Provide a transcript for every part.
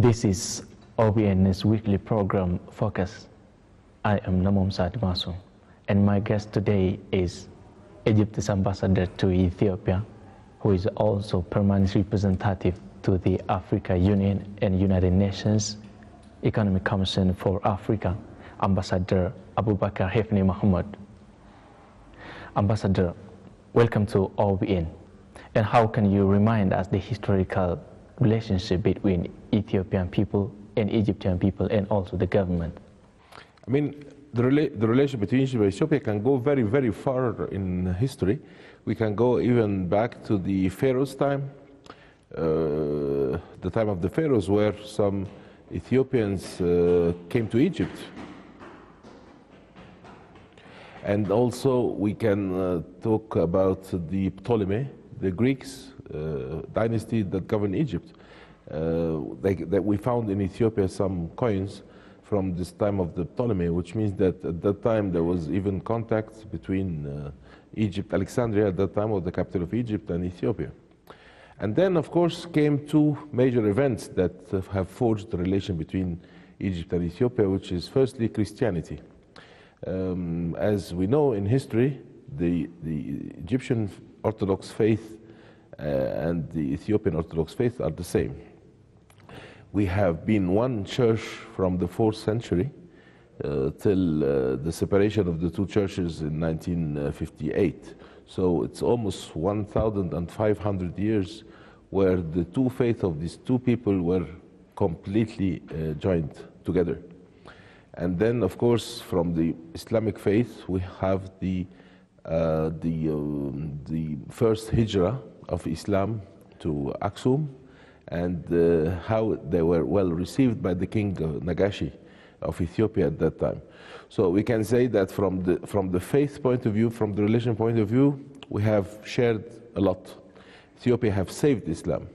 This is OBN's weekly program Focus. I am Namom Sadmasu, and my guest today is Egypt's ambassador to Ethiopia, who is also permanent representative to the Africa Union and United Nations Economic Commission for Africa, Ambassador Abubakar Hefni Mohammed. Ambassador, welcome to OBN. And how can you remind us the historical relationship between Ethiopian people and Egyptian people and also the government? I mean, the relation between Egypt and Ethiopia can go very, very far in history. We can go even back to the Pharaoh's time, the time of the Pharaohs, where some Ethiopians came to Egypt. And also we can talk about the Ptolemy, the Greeks dynasty that governed Egypt. That we found in Ethiopia some coins from this time of the Ptolemy, which means that at that time there was even contact between Egypt, Alexandria at that time was the capital of Egypt, and Ethiopia. And then, of course, came two major events that have forged the relation between Egypt and Ethiopia, which is firstly Christianity. As we know in history, the Egyptian Orthodox faith and the Ethiopian Orthodox faith are the same. We have been one church from the 4th century till the separation of the two churches in 1958. So it's almost 1,500 years where the two faiths of these two people were completely joined together. And then, of course, from the Islamic faith, we have the first hijrah of Islam to Aksum, and how they were well received by the king Nagashi of Ethiopia at that time. So we can say that from the faith point of view, from the religion point of view, we have shared a lot. Ethiopia have saved Islam,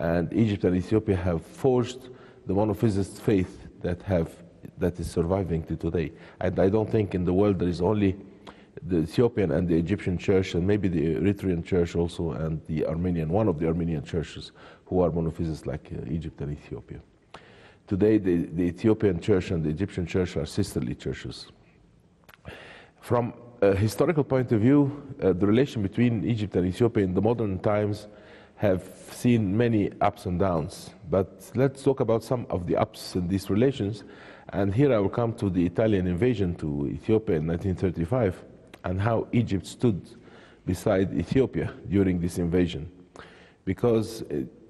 and Egypt and Ethiopia have forged the monophysist faith that is surviving to today. And I don't think in the world there is only the Ethiopian and the Egyptian church, and maybe the Eritrean church also, and the Armenian, one of the Armenian churches, who are monophysicists like Egypt and Ethiopia. Today, the Ethiopian church and the Egyptian church are sisterly churches. From a historical point of view, the relation between Egypt and Ethiopia in the modern times have seen many ups and downs. But let's talk about some of the ups in these relations. And here I will come to the Italian invasion to Ethiopia in 1935 and how Egypt stood beside Ethiopia during this invasion. Because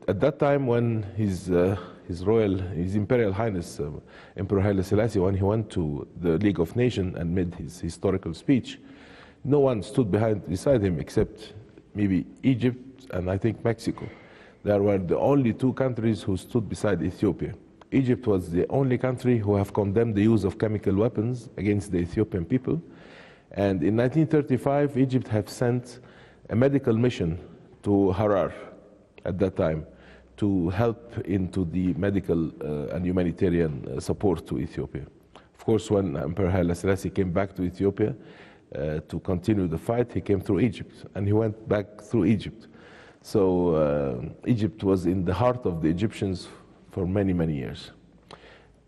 at that time when His Imperial Highness Emperor Haile Selassie, when he went to the League of Nations and made his historical speech, no one stood beside him except maybe Egypt and I think Mexico. There were the only two countries who stood beside Ethiopia. Egypt was the only country who have condemned the use of chemical weapons against the Ethiopian people. And in 1935, Egypt have sent a medical mission to Harar at that time to help into the medical and humanitarian support to Ethiopia. Of course, when Emperor Haile Selassie came back to Ethiopia to continue the fight, he came through Egypt, and he went back through Egypt. So Egypt was in the heart of the Egyptians for many, many years.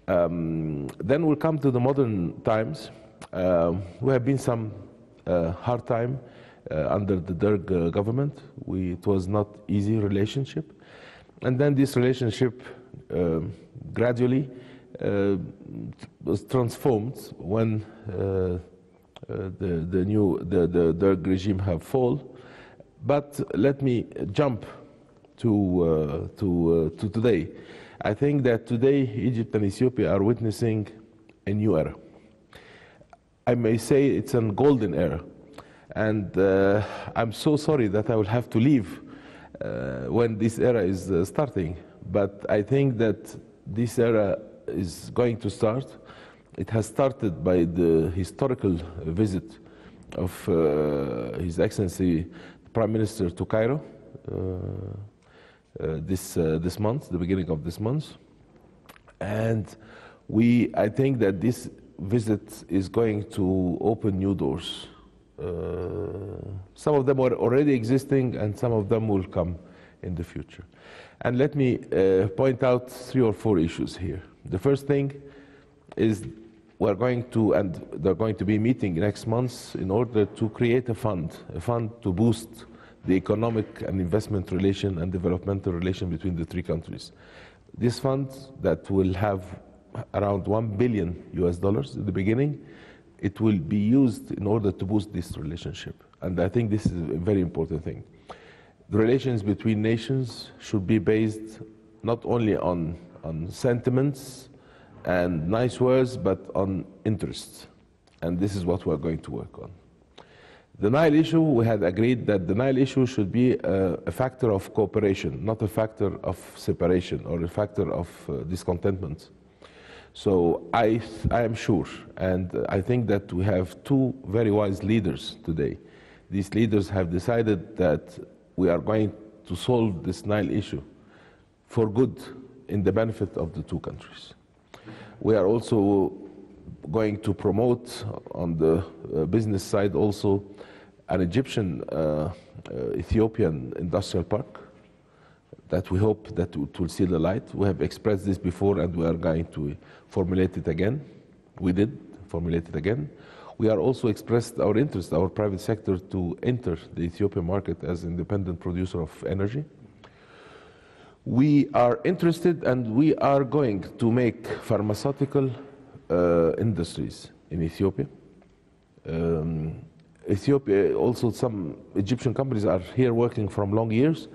Then we'll come to the modern times. We have been some hard time under the Derg government. It was not easy relationship. And then this relationship gradually was transformed when the Derg regime have fallen. But let me jump to today. I think that today Egypt and Ethiopia are witnessing a new era. I may say it's a golden era. And I'm so sorry that I will have to leave when this era is starting. But I think that this era is going to start. It has started by the historical visit of His Excellency the Prime Minister to Cairo this month, the beginning of this month. And I think that this visit is going to open new doors. Some of them are already existing and some of them will come in the future. And let me point out 3 or 4 issues here. The first thing is they're going to be meeting next month in order to create a fund to boost the economic and investment relation and developmental relation between the 3 countries. This fund that will have around $1 billion at the beginning, it will be used in order to boost this relationship. And I think this is a very important thing. The relations between nations should be based not only on sentiments and nice words, but on interests. And this is what we're going to work on. The Nile issue, we had agreed that the Nile issue should be a factor of cooperation, not a factor of separation or a factor of discontentment. So I am sure, and I think that we have 2 very wise leaders today. These leaders have decided that we are going to solve this Nile issue for good in the benefit of the 2 countries. We are also going to promote on the business side also an Egyptian Ethiopian industrial park that we hope that it will see the light. We have expressed this before and we are going to formulate it again. We did formulate it again. We are also expressed our interest, our private sector, to enter the Ethiopian market as independent producer of energy. We are interested and we are going to make pharmaceutical industries in Ethiopia. Ethiopia, also some Egyptian companies are here working from long years.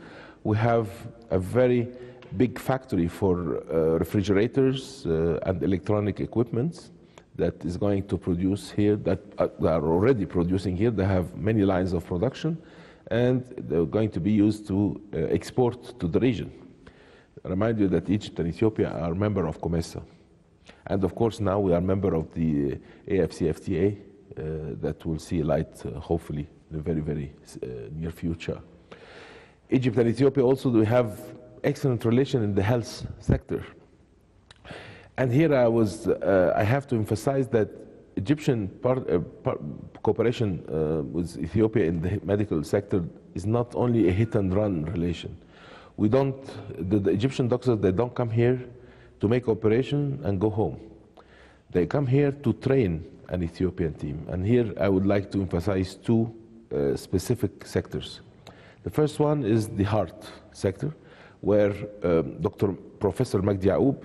We have a very big factory for refrigerators and electronic equipment that is going to produce here, that are already producing here. They have many lines of production and they're going to be used to export to the region. I remind you that Egypt and Ethiopia are members of COMESA. And of course now we are member of the AFCFTA that will see light hopefully in a very, very near future. Egypt and Ethiopia also do have excellent relation in the health sector. And here I have to emphasize that Egyptian cooperation with Ethiopia in the medical sector is not only a hit and run relation. The Egyptian doctors, they don't come here to make operation and go home. They come here to train an Ethiopian team. And here I would like to emphasize 2 specific sectors. The first one is the heart sector, where Professor Magdi Yaoub,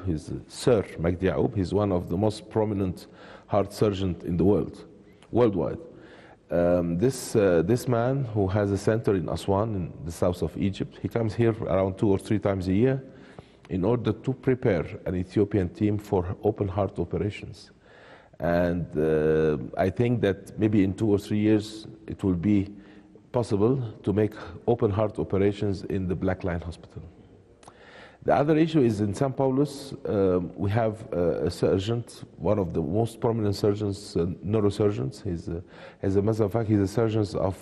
Sir Magdi Yaoub, he's one of the most prominent heart surgeons in the world, worldwide. This man who has a center in Aswan, in the south of Egypt, he comes here around 2 or 3 times a year in order to prepare an Ethiopian team for open heart operations. And I think that maybe in 2 or 3 years it will be possible to make open heart operations in the Black Lion Hospital. The other issue is in São Paulo, we have a surgeon, one of the most prominent surgeons, neurosurgeons. As a matter of fact, he's a surgeon of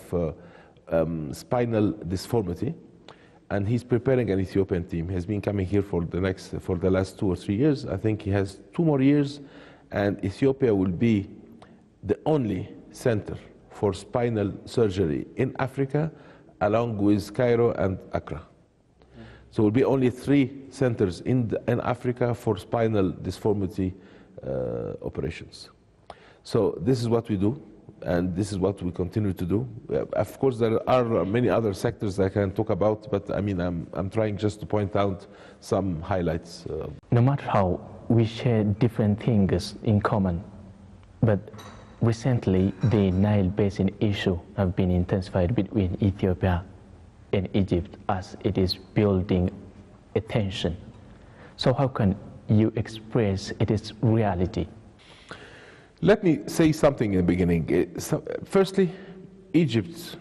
spinal deformity, and he's preparing an Ethiopian team. He has been coming here for the last 2 or 3 years. I think he has 2 more years, and Ethiopia will be the only center for spinal surgery in Africa, along with Cairo and Accra. So it will be only 3 centers in Africa for spinal deformity operations. So this is what we do, and this is what we continue to do. Of course, there are many other sectors I can talk about, but I mean, I'm trying just to point out some highlights. No matter how we share different things in common, but recently the Nile Basin issue have been intensified between Ethiopia and Egypt as it is building a tension. So how can you express its reality? Let me say something in the beginning. Firstly, Egypt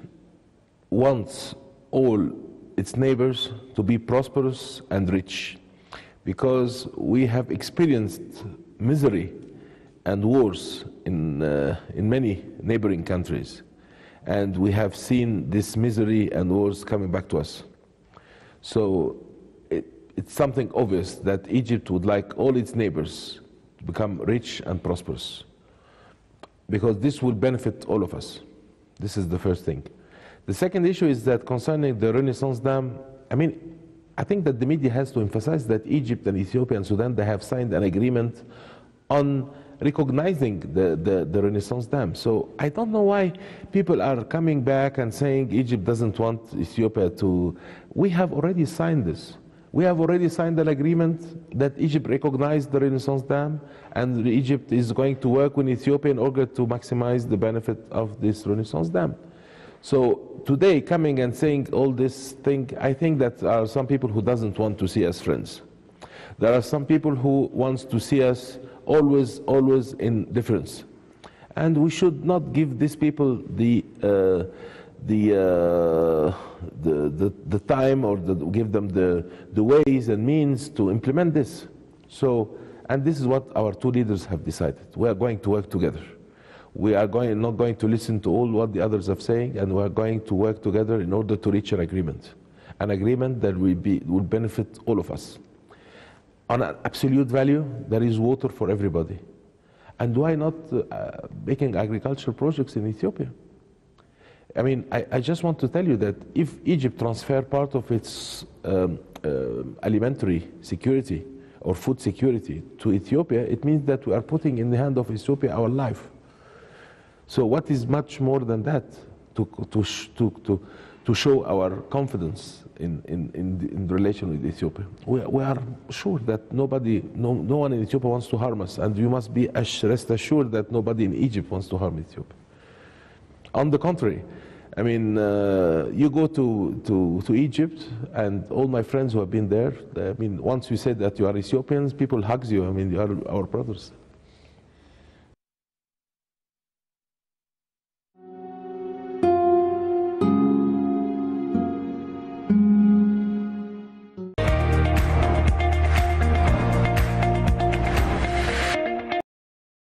wants all its neighbors to be prosperous and rich, because we have experienced misery and wars in many neighboring countries. And we have seen this misery and wars coming back to us. So it's something obvious that Egypt would like all its neighbors to become rich and prosperous, because this will benefit all of us. This is the first thing. The second issue is that concerning the Renaissance Dam, I mean, I think that the media has to emphasize that Egypt and Ethiopia and Sudan, they have signed an agreement on recognizing the Renaissance Dam. So I don't know why people are coming back and saying Egypt doesn't want Ethiopia to. We have already signed this. We have already signed an agreement that Egypt recognized the Renaissance Dam, and Egypt is going to work with Ethiopia in order to maximize the benefit of this Renaissance Dam. So today, coming and saying all this thing, I think that there are some people who doesn't want to see us friends. There are some people who wants to see us always in difference. And we should not give these people the time or give them the ways and means to implement this. So, and this is what our two leaders have decided. We are going to work together. We are not going to listen to all what the others are saying, and we are going to work together in order to reach an agreement that will benefit all of us. On an absolute value, there is water for everybody. And why not making agricultural projects in Ethiopia? I mean, I just want to tell you that if Egypt transfer part of its alimentary security or food security to Ethiopia, it means that we are putting in the hand of Ethiopia our life. So what is much more than that to show our confidence in relation with Ethiopia? We are sure that no one in Ethiopia wants to harm us, and you must be rest assured that nobody in Egypt wants to harm Ethiopia. On the contrary, I mean, you go to Egypt, and all my friends who have been there, I mean, once you say that you are Ethiopians, people hug you. I mean, you are our brothers.